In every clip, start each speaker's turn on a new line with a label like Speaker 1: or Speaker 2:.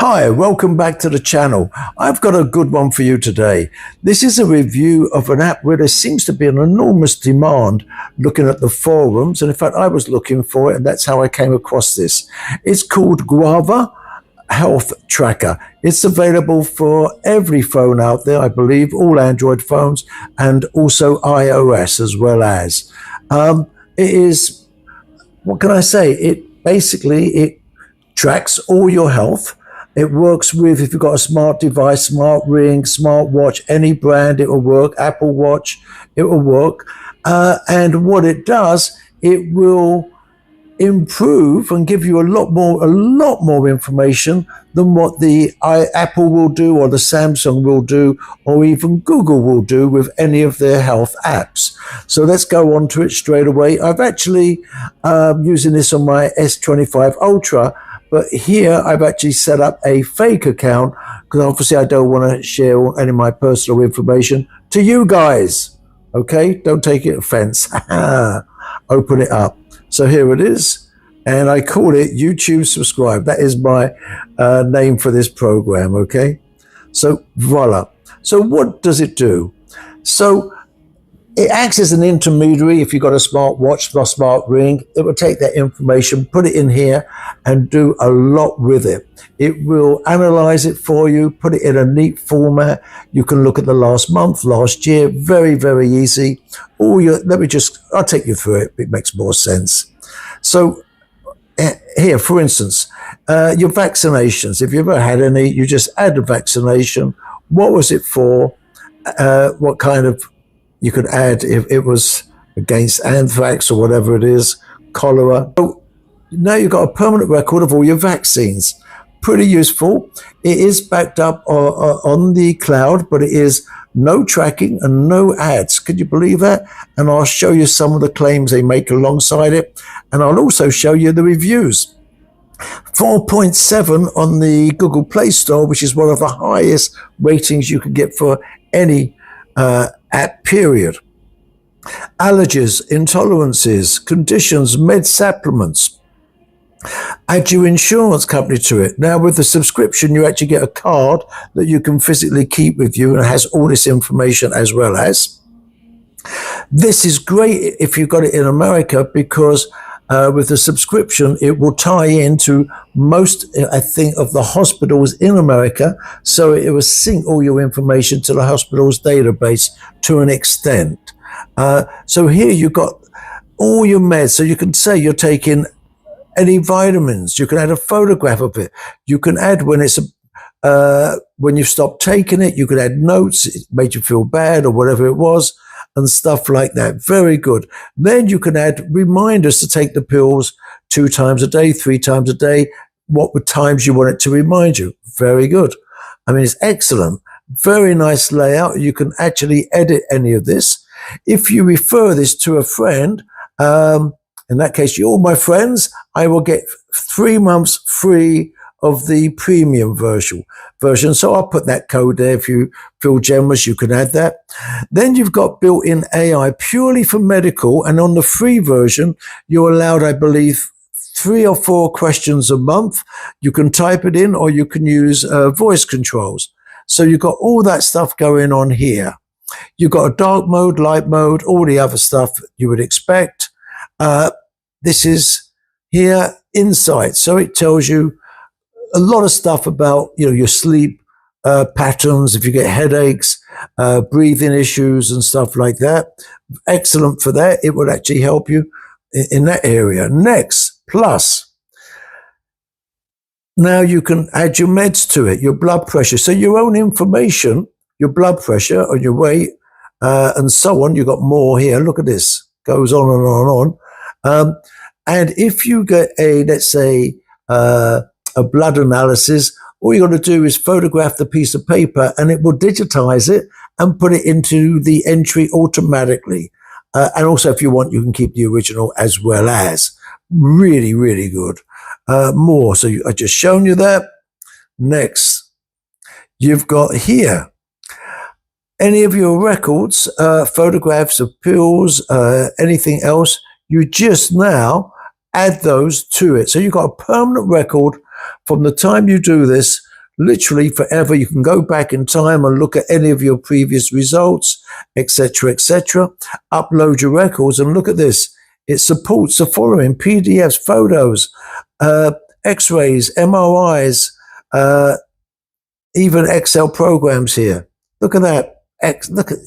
Speaker 1: Hi, welcome back to the channel. I've got a good one for you today. This is a review of an app where there seems to be an enormous demand looking at the forums. And in fact, I was looking for it and that's how I came across this. It's called Guava Health Tracker. It's available for every phone out there, I believe, all Android phones and also iOS as well as. It is, what can I say? It tracks all your health. It works with, if you've got a smart device, smart ring, smart watch, any brand, it will work. Apple Watch, it will work. And what it does, it will improve and give you a lot more information than what the Apple will do or the Samsung will do or even Google will do with any of their health apps. So let's go on to it straight away. I've actually using this on my S25 Ultra, but here I've actually set up a fake account because obviously I don't want to share any of my personal information to you guys. Okay, don't take it offense. Open it up. So here it is, and I call it YouTube Subscribe. That is my name for this program, okay? So voila. So what does it do? So it acts as an intermediary. If you've got a smart watch or a smart ring, it will take that information, put it in here, and do a lot with it. It will analyze it for you, put it in a neat format. You can look at the last month, last year, very, very easy. I'll take you through it. It makes more sense. So here, for instance, your vaccinations. If you've ever had any, you just add a vaccination. What was it for? What kind of, you could add if it was against anthrax or whatever it is, cholera. So now you've got a permanent record of all your vaccines. Pretty useful. It is backed up on the cloud, but it is no tracking and no ads. Could you believe that? And I'll show you some of the claims they make alongside it. And I'll also show you the reviews. 4.7 on the Google Play Store, which is one of the highest ratings you can get for any app, period. Allergies, intolerances, conditions, med supplements. Add your insurance company to it. Now with the subscription, you actually get a card that you can physically keep with you and it has all this information as well as. This is great if you've got it in America because with the subscription, it will tie into most, I think, of the hospitals in America. So it will sync all your information to the hospital's database to an extent. So here you've got all your meds. So you can say you're taking any vitamins. You can add a photograph of it. You can add when you've stopped taking it. You can add notes. It made you feel bad or whatever it was. And stuff like that. Very good. Then you can add reminders to take the pills 2 times a day, 3 times a day. What were times you want it to remind you? Very good. I mean, it's excellent. Very nice layout. You can actually edit any of this. If you refer this to a friend, in that case, you're all my friends, I will get 3 months free of the premium version. So I'll put that code there. If you feel generous, you can add that. Then you've got built-in AI purely for medical. And on the free version, you're allowed, I believe, 3 or 4 questions a month. You can type it in or you can use voice controls. So you've got all that stuff going on here. You've got a dark mode, light mode, all the other stuff you would expect. This is here, insight. So it tells you a lot of stuff about, your sleep patterns, if you get headaches, breathing issues and stuff like that. Excellent for that. It would actually help you in that area. Next, plus. Now you can add your meds to it, your blood pressure. So your own information, your blood pressure or your weight, and so on. You've got more here. Look at this. Goes on and on and on. And if you get let's say, a blood analysis, all you got to do is photograph the piece of paper and it will digitize it and put it into the entry automatically. And also, if you want, you can keep the original as well as. Really, really good. More. So I just shown you that. Next, you've got here any of your records, photographs of pills, anything else. You just now add those to it. So you've got a permanent record from the time you do this literally forever. You can go back in time and look at any of your previous results, etc., etc. Upload your records and look at this. It supports the following: PDFs, photos, X-rays, MRIs, even Excel programs here. Look at that. Look at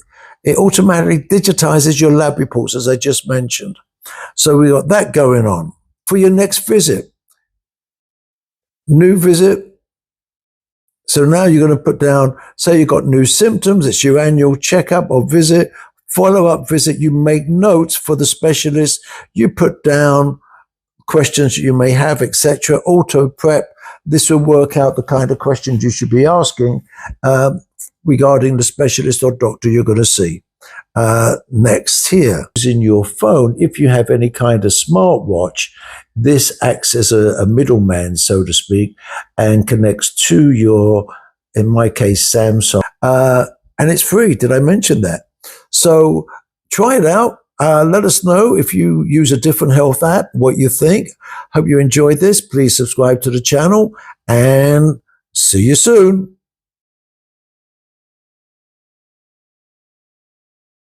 Speaker 1: it. Automatically digitizes your lab reports, as I just mentioned. So we got that going on. For your next visit, new visit. So now you're going to put down, say you got new symptoms, it's your annual checkup or visit, follow-up visit. You make notes for the specialist. You put down questions you may have, etc. Auto prep. This will work out the kind of questions you should be asking regarding the specialist or doctor you're going to see. Next here, using your phone, if you have any kind of smartwatch, this acts as a middleman, so to speak, and connects to your, in my case, Samsung. And it's free. Did I mention that? So try it out. Let us know if you use a different health app, what you think. Hope you enjoyed this. Please subscribe to the channel and see you soon.